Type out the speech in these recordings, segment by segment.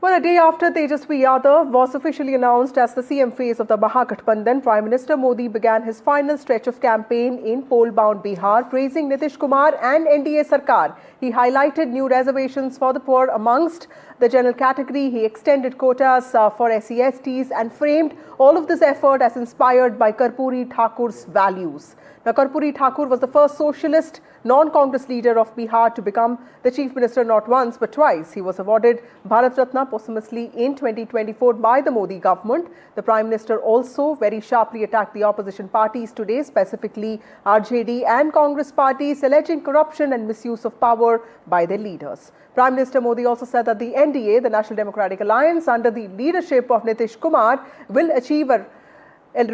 Well, a day after Tejasvi Yadav was officially announced as the CM phase of the Mahagathbandhan, Prime Minister Modi began his final stretch of campaign in poll-bound Bihar, praising Nitish Kumar and NDA Sarkar. He highlighted new reservations for the poor amongst the general category. He extended quotas for SC/STs and framed all of this effort as inspired by Karpoori Thakur's values. Now, Karpoori Thakur was the first socialist non-Congress leader of Bihar to become the chief minister not once but twice. He was awarded Bharat Ratna posthumously in 2024 by the Modi government. The Prime Minister also very sharply attacked the opposition parties today, specifically RJD and Congress parties, alleging corruption and misuse of power by their leaders. Prime Minister Modi also said that the NDA, the National Democratic Alliance, under the leadership of Nitish Kumar, will achieve a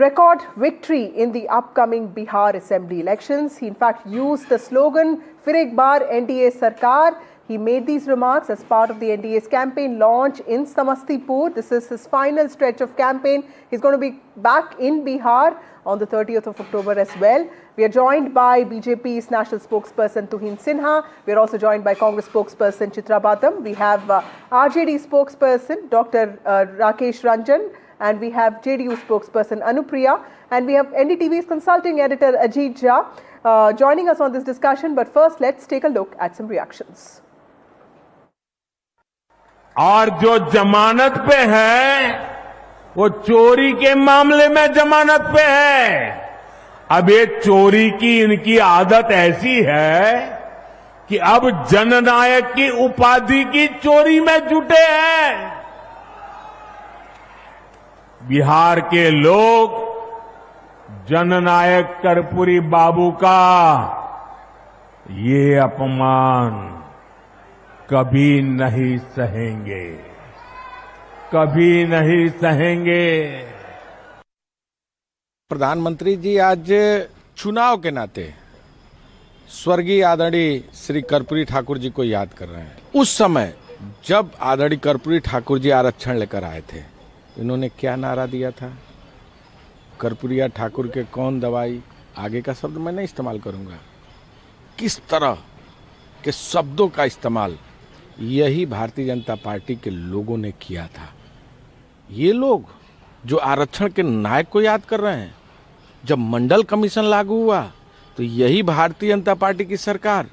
record victory in the upcoming Bihar Assembly elections. He in fact used the slogan "Fir ek baar NDA Sarkar." He made these remarks as part of the NDA's campaign launch in Samastipur. This is his final stretch of campaign. He's going to be back in Bihar on the 30th of October as well. We are joined by BJP's national spokesperson Tuhin Sinha. We are also joined by Congress spokesperson Chitra Batham. We have RJD spokesperson Dr. Rakesh Rajan. And we have JDU spokesperson Anupriya, and we have NDTV's consulting editor Ajit joining us on this discussion. But first, let's take a look at some reactions. और जो जमानत पे है वो चोरी के मामले में जमानत पे है। अब ये चोरी की इनकी आदत ऐसी है कि अब जननायक की उपाधि की चोरी में जुटे हैं। बिहार के लोग जननायक कर्पूरी बाबू का ये अपमान कभी नहीं सहेंगे, कभी नहीं सहेंगे। प्रधानमंत्री जी आज चुनाव के नाते स्वर्गीय आदरणीय श्री कर्पूरी ठाकुर जी को याद कर रहे हैं। उस समय जब आदरणीय कर्पूरी ठाकुर जी आरक्षण लेकर आए थे, इन्होंने क्या नारा दिया था? कर्पूरिया ठाकुर के कौन दवाई, आगे का शब्द मैं नहीं इस्तेमाल करूंगा। किस तरह के शब्दों का इस्तेमाल यही भारतीय जनता पार्टी के लोगों ने किया था। ये लोग जो आरक्षण के नायक को याद कर रहे हैं, जब मंडल कमीशन लागू हुआ तो यही भारतीय जनता पार्टी की सरकार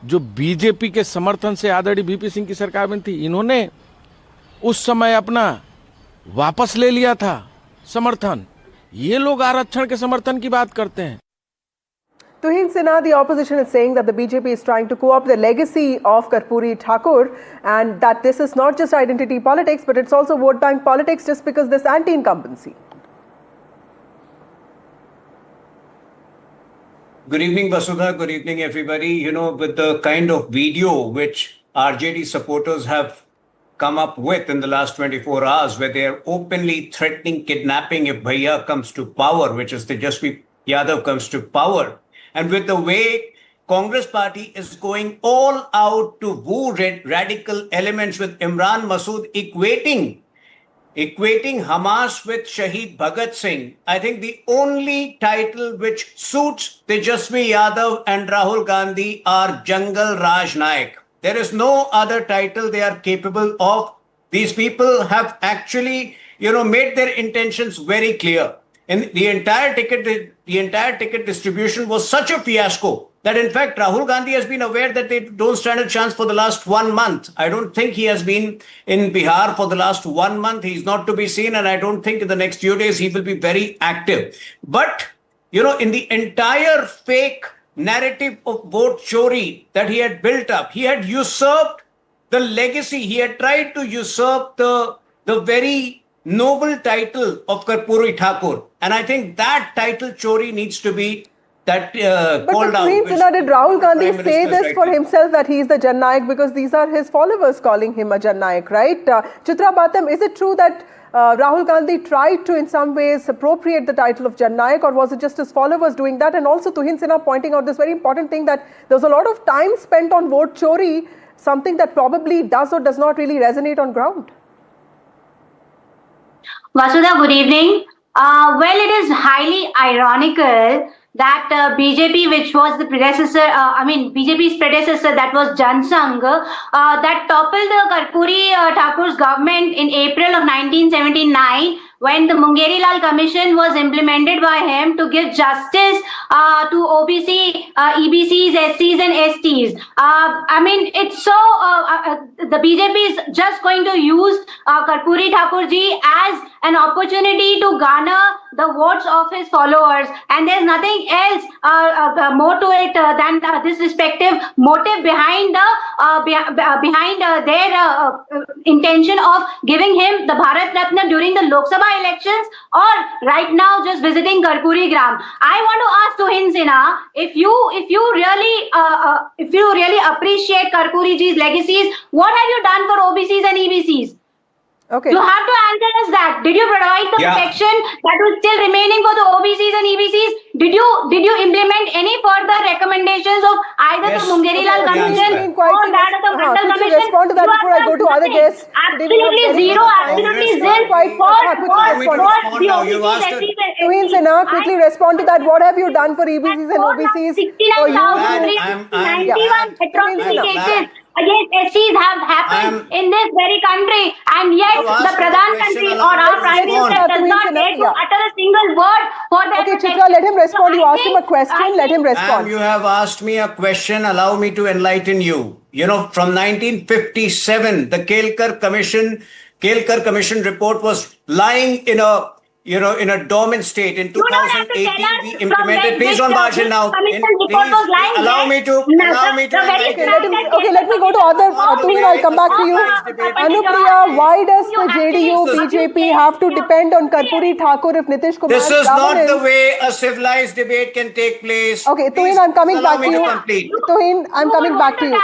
जो बीजेपी के समर्थन से आदरणीय वीपी सिंह की सरकार में थी, इन्होंने उस समय अपना वापस ले लिया था समर्थन। ये लोग आरक्षण के समर्थन की बात करते हैं। Tuhin Sinha, the opposition is saying that the BJP is trying to co-opt the legacy of Karpoori Thakur and that this is not just identity politics but it's also vote bank politics just because this anti-incumbency. Good evening, Vasudha. Good evening, everybody. You know, with the kind of video which RJD supporters have come up with in the last 24 hours, where they are openly threatening kidnapping if Bhaiya comes to power, which is Tejasvi Yadav comes to power. And with the way Congress party is going all out to woo radical elements with Imran Masood equating Hamas with Shahid Bhagat Singh, I think the only title which suits Tejasvi Yadav and Rahul Gandhi are Jungle Raj Nayak. There is no other title they are capable of. These people have actually, made their intentions very clear. And the entire ticket distribution was such a fiasco that in fact Rahul Gandhi has been aware that they don't stand a chance for the last 1 month. I don't think he has been in Bihar for the last 1 month. He's not to be seen, and I don't think in the next few days he will be very active. But, in the entire fake narrative of vote chori that he had built up, he had usurped the legacy. He had tried to usurp the very noble title of Karpoori Thakur. And I think that title chori needs to be called out. But did Rahul Gandhi say this for himself that he is the Jan Nayak, because these are his followers calling him a Jan Nayak, right? Chitra Batham, is it true that Rahul Gandhi tried to in some ways appropriate the title of Jan Nayak, or was it just his followers doing that? And also Tuhin Sinha pointing out this very important thing that there was a lot of time spent on vote chori, something that probably does or does not really resonate on ground. Vasudha, good evening. Well, it is highly ironical that BJP, which was the predecessor, BJP's predecessor, that was Jansangh, that toppled the Karpoori Thakur's government in April of 1979, when the Mungerilal Commission was implemented by him to give justice to OBC, EBCs, SCs and STs. It's so, the BJP is just going to use Karpoori Thakurji as an opportunity to garner the votes of his followers, and there's nothing else more to it than this respective motive behind their intention of giving him the Bharat Ratna during the Lok Sabha elections, or right now just visiting Karpoori Gram. I want to ask Tuhin Sinha, if you really appreciate Karpoori ji's legacies, what have you done for OBCs and EBCs? Okay. You have to answer us that. Did you provide the protection that was still remaining for the OBCs and EBCs? Did you implement any further recommendations of either the Mungerilal Commission or that of the Mandal Commission? Respond to that before I go to other guests. Absolutely zero, absolutely zero for the OBCs. Tuhin Sinha, quickly respond to that. What have you done for EBCs and OBCs? 69,391 atrocity cases against SCs have happened in this very country, and yet the Pradhan Mantri or our Prime Minister does not dare to utter a single word for their protection. Chitra, let him respond. You asked him a question. Let him respond. You have asked me a question. Allow me to enlighten you. You know, from 1957, the Kelkar Commission report was lying in a dormant state. In 2018, we implemented. Please don't barge in now. Allow me to. Okay, let me go to other. Tuhin, I'll come back to you. Anupriya, why does the JDU, BJP have to depend on Karpoori Thakur if Nitish Kumar? This is not the way a civilized debate can take place. Okay, Tuhin, I'm coming back to you. Tuhin, I'm coming back to you.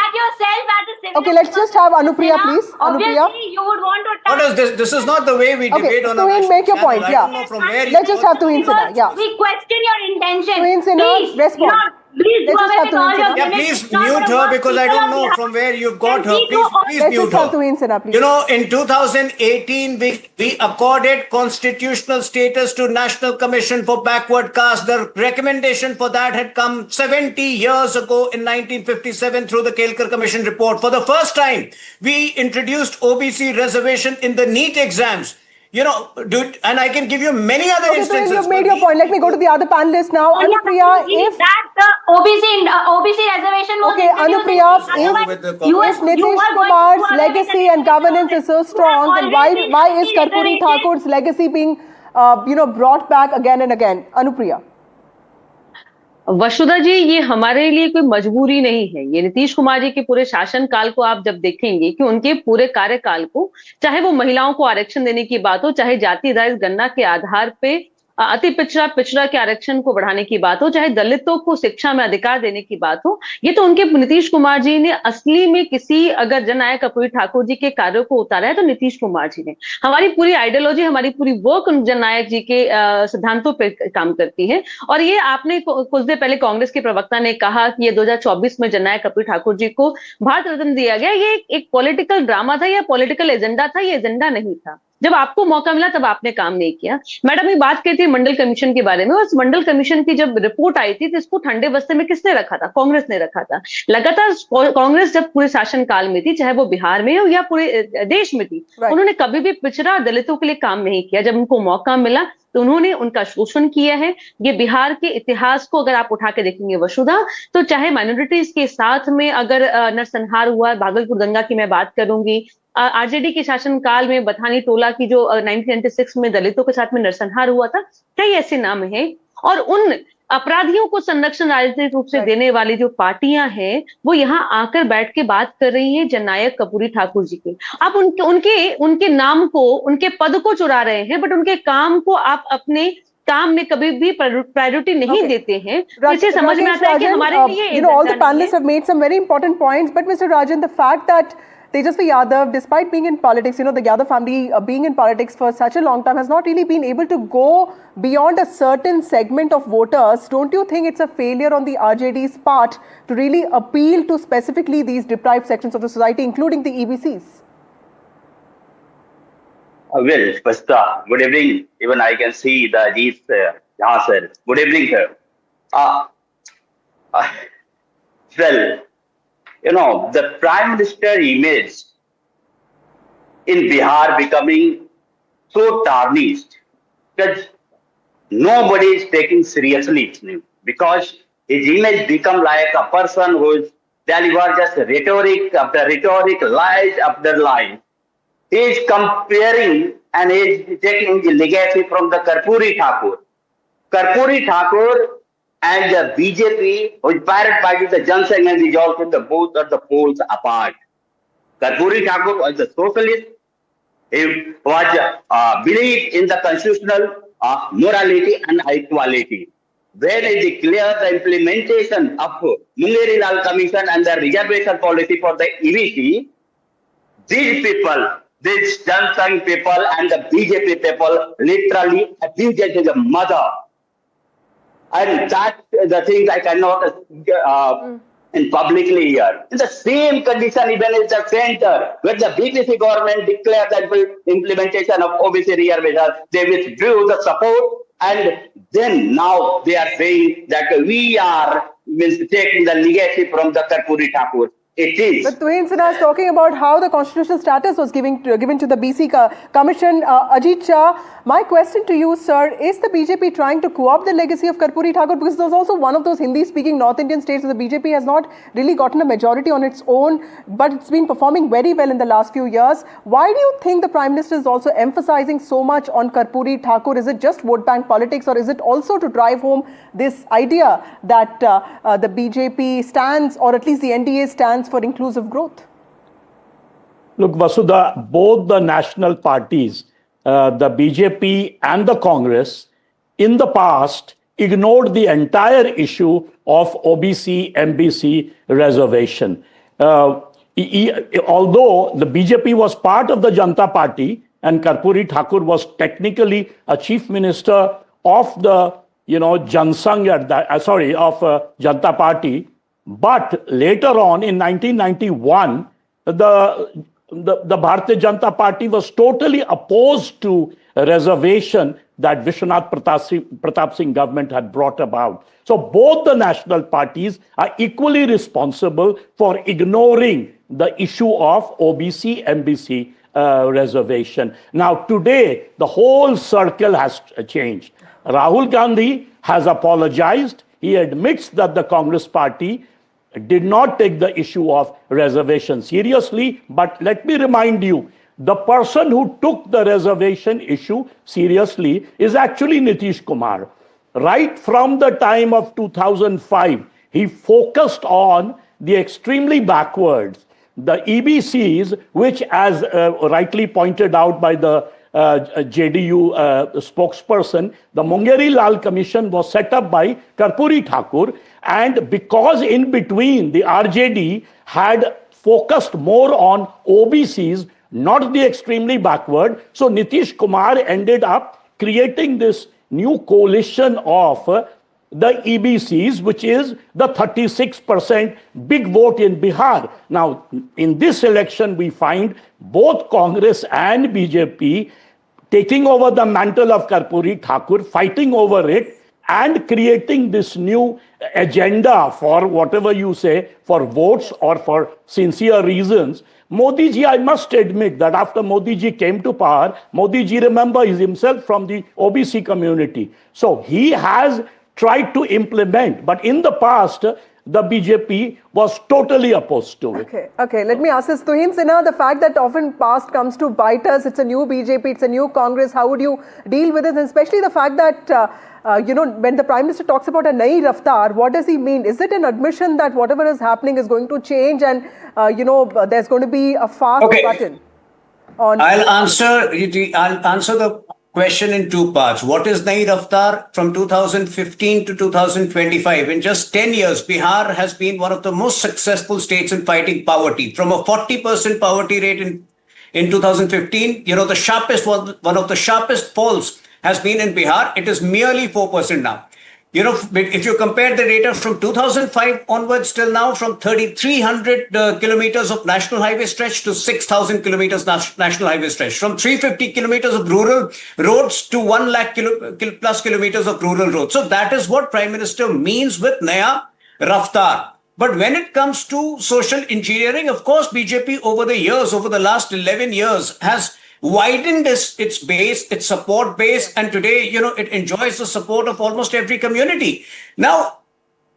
Okay, let's just have Anupriya, please. Anupriya. You would want to. What is this? This is not the way we debate on a Tuhin, make your point. Yeah. Let's just have Tuhin Sinha. Yeah. We question your intention. Tuhin Sinha, respond. Please Let's just have Tuhin Sinha. Yeah, please mute her because I don't know from where you've got her. Please Let's mute just have her. Tuhin Sinha, please. You know, in 2018, we accorded constitutional status to National Commission for Backward Caste. The recommendation for that had come 70 years ago in 1957 through the Kelkar Commission report. For the first time, we introduced OBC reservation in the NEET exams. You know, and I can give you many other instances. You've made your point. Let me go to the other panelists now. Anupriya, if that OBC reservation was okay, Anupriya, if Nitish Kumar's legacy and governance is so strong, then why is Karpoori Thakur's legacy being brought back again and again? Anupriya. वसुधा जी, ये हमारे लिए कोई मजबूरी नहीं है। ये नीतीश कुमार जी के पूरे शासन काल को आप जब देखेंगे कि उनके पूरे कार्यकाल को, चाहे वो महिलाओं को आरक्षण देने की बात हो, चाहे जाति आधारित गणना के आधार पे अति पिछड़ा के आरक्षण को बढ़ाने की बात हो, चाहे दलितों को शिक्षा में अधिकार देने की बात हो, ये तो उनके नीतीश कुमार जी ने असली में किसी अगर जननायक कर्पूरी ठाकुर जी के कार्यों को उतारा है तो नीतीश कुमार जी ने। हमारी पूरी आइडियोलॉजी, हमारी पूरी वर्क जननायक जी के सिद्धांतों पे काम करती है। और ये आपने कुछ देर पहले कांग्रेस के प्रवक्ता ने कहा कि ये 2024 में जननायक कर्पूरी ठाकुर जी को भारत रत्न दिया गया, ये एक पॉलिटिकल ड्रामा था या पॉलिटिकल एजेंडा था, ये एजेंडा नहीं था। जब आपको मौका मिला तब आपने काम नहीं किया। मैडम ये बात कहती है मंडल कमीशन के बारे में, और मंडल कमीशन की जब रिपोर्ट आई थी तो इसको ठंडे बस्ते में किसने रखा था? कांग्रेस ने रखा था। लगातार कांग्रेस जब पूरे शासन काल में थी, चाहे वो बिहार में हो या पूरे देश में थी, उन्होंने कभी भी पिछड़ा दलितों के लिए काम नहीं किया। जब उनको मौका मिला तो उन्होंने उनका शोषण किया है। ये बिहार के इतिहास को अगर आप उठा के देखेंगे वसुधा, तो चाहे माइनॉरिटीज के साथ में अगर नरसंहार हुआ, भागलपुर दंगा की मैं बात करूंगी, आरजेडी के शासनकाल में बथानी टोला की जो 1996 में दलितों के साथ में नरसंहार हुआ था, कई ऐसे नाम हैं। और उन अपराधियों को संरक्षण राजनीतिक रूप से देने वाली जो पार्टियां हैं, वो यहाँ आकर बैठ के बात कर रही हैं जननायक कर्पूरी ठाकुर जी की। आप उनके नाम को, उनके पद को चुरा रहे हैं, बट उनके काम को आप अपने काम में कभी भी प्रायोरिटी नहीं देते हैं। इसे समझ में आता है कि हमारे लिए all the panelists have made some very important points, but Mr. Rajan, the fact that Tejasvi Yadav, despite being in politics, the Yadav family being in politics for such a long time, has not really been able to go beyond a certain segment of voters. Don't you think it's a failure on the RJD's part to really appeal to specifically these deprived sections of the society, including the EBCs? Well, Vasudha, good evening. Even I can see the Ajit, sir. Good evening, sir. Uh, uh, well, the Prime Minister image in Bihar becoming so tarnished that nobody is taking seriously him, because his image become like a person who is deliver just rhetoric after rhetoric, lies after lies. He is comparing and he is taking the legacy from the Karpoori Thakur. Karpoori Thakur and the BJP, which parent party, the Jan Sangh, and is also the both are the poles apart. Karpoori Thakur was a socialist. He was believed in the constitutional morality and equality. When he declared the implementation of Mungeri Lal Commission and the reservation policy for the EBC, these people, these Jan Sangh people and the BJP people literally abused his mother. And that's the things I cannot in publicly here. In the same condition, even in the center, where the BJP government declared the implementation of OBC reservation, they withdrew the support, and then now they are saying that we are taking the legacy from the Karpoori Thakur. It is. But Tuhin Sinha is talking about how the constitutional status was given to the BC Commission. Ajit Shah, my question to you, sir, is the BJP trying to co-opt the legacy of Karpoori Thakur? Because there's also one of those Hindi-speaking North Indian states where the BJP has not really gotten a majority on its own, but it's been performing very well in the last few years. Why do you think the Prime Minister is also emphasizing so much on Karpoori Thakur? Is it just vote bank politics, or is it also to drive home this idea that the BJP stands, or at least the NDA stands, for inclusive growth? Look, Vasudha, both the national parties, the BJP and the Congress, in the past ignored the entire issue of OBC, MBC reservation. Although the BJP was part of the Janata Party and Karpoori Thakur was technically a chief minister of the Jan Sangh of Janata Party, but later on in 1991, the Bharatiya Janata Party was totally opposed to a reservation that Vishwanath Pratap Singh government had brought about. So both the national parties are equally responsible for ignoring the issue of OBC, MBC reservation. Now today, the whole circle has changed. Rahul Gandhi has apologized. He admits that the Congress party did not take the issue of reservation seriously. But let me remind you, the person who took the reservation issue seriously is actually Nitish Kumar. Right from the time of 2005, he focused on the extremely backwards, the EBCs, which, as rightly pointed out by the JDU spokesperson, the Mungeri Lal Commission was set up by Karpoori Thakur, and because in between the RJD had focused more on OBCs, not the extremely backward, so Nitish Kumar ended up creating this new coalition of the EBCs, which is the 36% big vote in Bihar. Now, in this election, we find both Congress and BJP taking over the mantle of Karpoori Thakur, fighting over it, and creating this new agenda for whatever you say, for votes or for sincere reasons. Modi ji, I must admit that after Modi ji came to power, Modi ji, remember, is himself from the OBC community. So he has tried to implement, but in the past, the BJP was totally opposed to it. Okay. Let me ask this. Tuhin Sinha, the fact that often past comes to bite us, it's a new BJP, it's a new Congress, how would you deal with it? And especially the fact that, when the Prime Minister talks about a Nayi Raftar, what does he mean? Is it an admission that whatever is happening is going to change and, there's going to be a fast button? I'll answer the question in two parts. What is Nayi Raftar? From 2015 to 2025, in just 10 years, Bihar has been one of the most successful states in fighting poverty. From a 40% poverty rate in 2015, the sharpest one of the sharpest falls has been in Bihar. It is merely 4% now. if you compare the data from 2005 onwards till now, from 3,300 kilometers of national highway stretch to 6,000 kilometers national highway stretch, from 350 kilometers of rural roads to 1 lakh plus kilometers of rural roads. So that is what Prime Minister means with Naya Raftar. But when it comes to social engineering, of course, BJP over the last 11 years has widened its base, its support base, and today, it enjoys the support of almost every community. Now,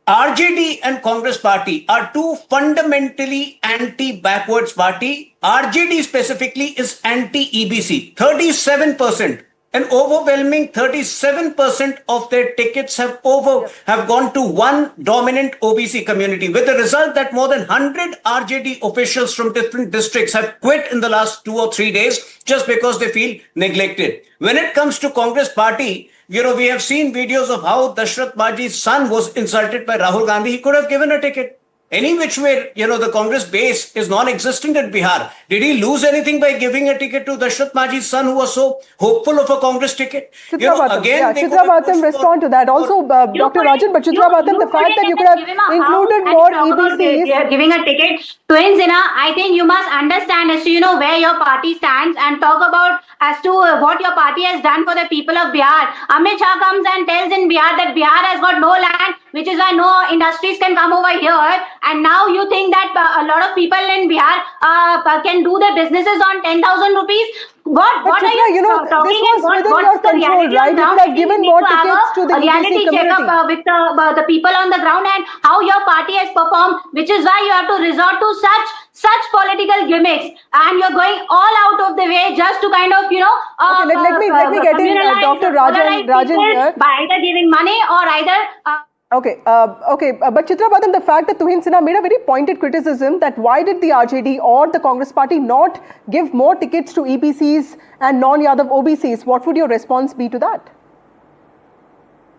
RJD and Congress party are two fundamentally anti-backwards party. RJD specifically is anti-EBC. 37%. An overwhelming 37% of their tickets have gone to one dominant OBC community, with the result that more than 100 RJD officials from different districts have quit in the last 2 or 3 days just because they feel neglected. When it comes to Congress party, we have seen videos of how Dashrath Maji's son was insulted by Rahul Gandhi. He could have given a ticket. Any which way, the Congress base is non-existent in Bihar. Did he lose anything by giving a ticket to Dashrath Maji's son, who was so hopeful of a Congress ticket? Chitra Batham, respond to that. Also, Dr. Rajan, but Chitra Batham, the fact that you could have included more EBCs. Giving a ticket to Sinha, I think you must understand as to, where your party stands and talk about as to what your party has done for the people of Bihar. Amit Shah comes and tells in Bihar that Bihar has got no land, which is why no industries can come over here. And now you think that a lot of people in Bihar can do their businesses on 10,000 rupees? What are you talking this was about? within your control, right? You could have given more tickets to the reality EBC check community. with the people on the ground and how your party has performed, which is why you have to resort to such political gimmicks, and you're going all out of the way just to kind of, okay, let me get in Dr. Rajan here. By either giving money or either... Okay, but Chitra Batham, the fact that Tuhin Sinha made a very pointed criticism that why did the RJD or the Congress party not give more tickets to EBCs and non-Yadav OBCs? What would your response be to that?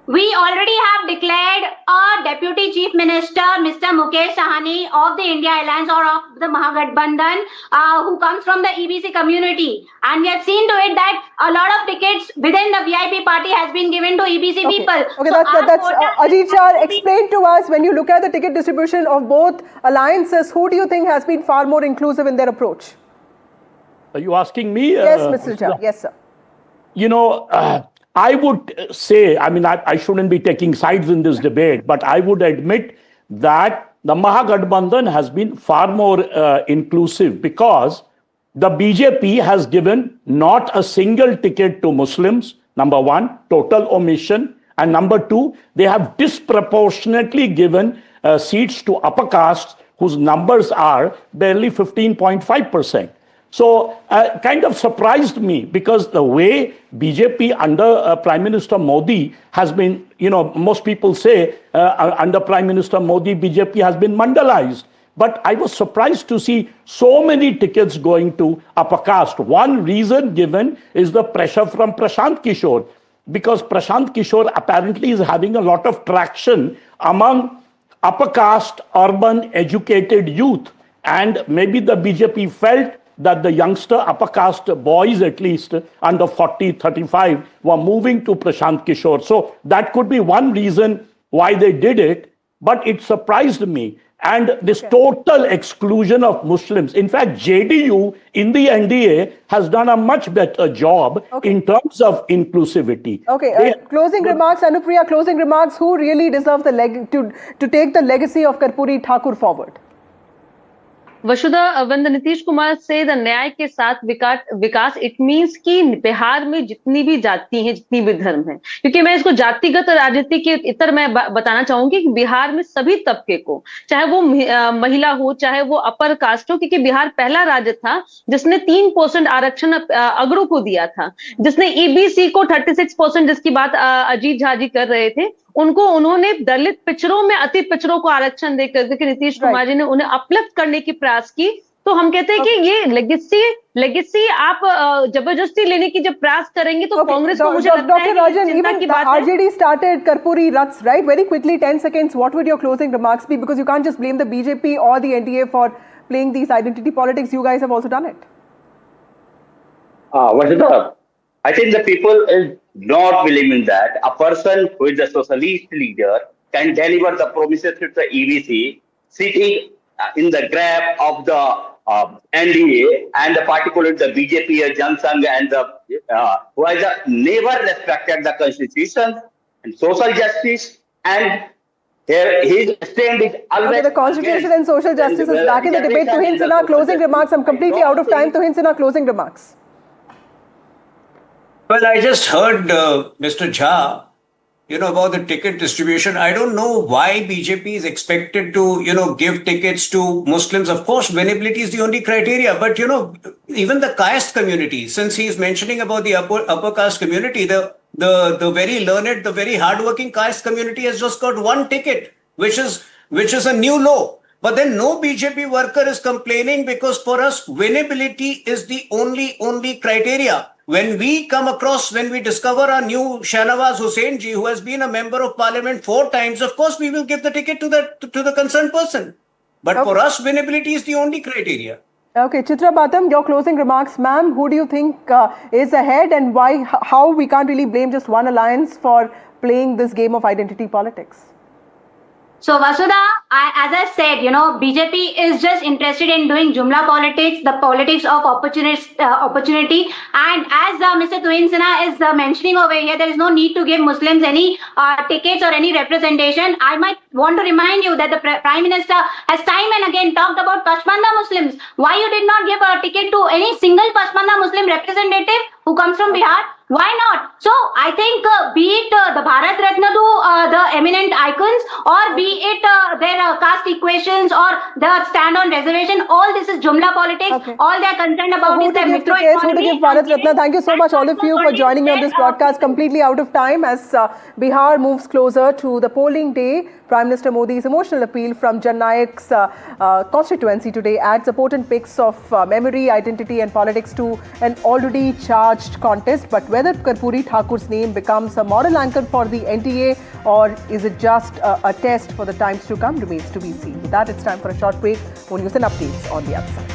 We already have declared a Deputy Chief Minister, Mr. Mukesh Sahani of the India Alliance or of the Mahagathbandhan, who comes from the EBC community. And we have seen to it that a lot of tickets within the VIP party has been given to EBC people. Okay, so that's Ajit Shah, explain to us, when you look at the ticket distribution of both alliances, who do you think has been far more inclusive in their approach? Are you asking me? Yes, Mr. Shah. Yes, sir. I would say, I shouldn't be taking sides in this debate, but I would admit that the Mahagathbandhan has been far more inclusive, because the BJP has given not a single ticket to Muslims, number one, total omission, and number two, they have disproportionately given seats to upper castes whose numbers are barely 15.5%. So kind of surprised me, because the way BJP under Prime Minister Modi has been, most people say under Prime Minister Modi, BJP has been mandalized. But I was surprised to see so many tickets going to upper caste. One reason given is the pressure from Prashant Kishore, because Prashant Kishore apparently is having a lot of traction among upper caste, urban, educated youth. And maybe the BJP felt that the youngster upper caste boys, at least under 40, 35, were moving to Prashant Kishore. So that could be one reason why they did it, but it surprised me. And this total exclusion of Muslims. In fact, JDU in the NDA has done a much better job in terms of inclusivity. Okay, closing remarks, Anupriya, closing remarks. Who really deserves to take the legacy of Karpoori Thakur forward? Vasudha, when the Nitish Kumar say the न्याय के साथ विकास, it means कि बिहार में जितनी भी जाति हैं, जितनी भी धर्म हैं, क्योंकि मैं इसको जातिगत राजनीति के इतर मैं बताना चाहूंगी कि बिहार में सभी तबके को, चाहे वो महिला हो, चाहे वो अपर कास्ट हो, क्योंकि बिहार पहला राज्य था जिसने 3% आरक्षण अगड़ों को दिया था, जिसने ईबीसी को 36%, जिसकी बात अजीत झा जी कर रहे थे, उन्होंने दलित पिछड़ों में अति पिछड़ों को आरक्षण देकर के नीतीश कुमार जी ने उन्हें अपलिफ्ट करने की प्रयास की। तो हम कहते हैं कि ये लेगेसी आप जबरदस्ती लेने की जब प्रयास करेंगे तो कांग्रेस को मुझे लगता है Rajan, even the RJD started Karpoori Raths, right? Very quickly, 10 seconds. What would your closing remarks be? Because you can't just blame the BJP or the NDA for playing these identity politics. You guys have also done it. Vasudha, I think the people not believing that a person who is a socialist leader can deliver the promises to the EBC sitting in the grab of the NDA and particularly the BJP, Jan Sangh and who has never respected the constitution and social justice, and his stand is always. Okay, the constitution and social justice is back in the debate. Tuhin Sinha, closing remarks. I'm completely out of time. Tuhin Sinha, closing remarks. Well, I just heard Mr. Jha, about the ticket distribution. I don't know why BJP is expected to, give tickets to Muslims. Of course, winnability is the only criteria. But, even the caste community, since he's mentioning about the upper caste community, the very learned, the very hardworking caste community has just got one ticket, which is a new law. But then no BJP worker is complaining because for us, winnability is the only criteria. When we discover our new Shahnawaz Hussain ji, who has been a member of parliament 4 times, of course, we will give the ticket to the concerned person. But for us, winnability is the only criteria. Okay, Chitra Batham, your closing remarks, ma'am. Who do you think is ahead and why, how we can't really blame just one alliance for playing this game of identity politics? So Vasudha, as I said, BJP is just interested in doing Jumla politics, the politics of opportunity. And as Mr. Tuhin Sinha is mentioning over here, there is no need to give Muslims any tickets or any representation. I might want to remind you that the Prime Minister has time and again talked about Pashmanda Muslims. Why you did not give a ticket to any single Pashmanda Muslim representative who comes from Bihar? Why not? So I think be it the Bharat Ratna to the eminent icons, or be it their caste equations or the stand on reservation, all this is Jumla politics. Okay. All they are concerned about is their micro Who to economy. give Bharat Ratna? Thank you so much, all of you, for joining me on this broadcast. Completely out of time as Bihar moves closer to the polling day. Prime Minister Modi's emotional appeal from Jan Nayak's constituency today adds important pics of memory, identity and politics to an already charged contest. But whether Karpoori Thakur's name becomes a moral anchor for the NDA or is it just a test for the times to come remains to be seen. With that, it's time for a short break. More news and updates on the other side.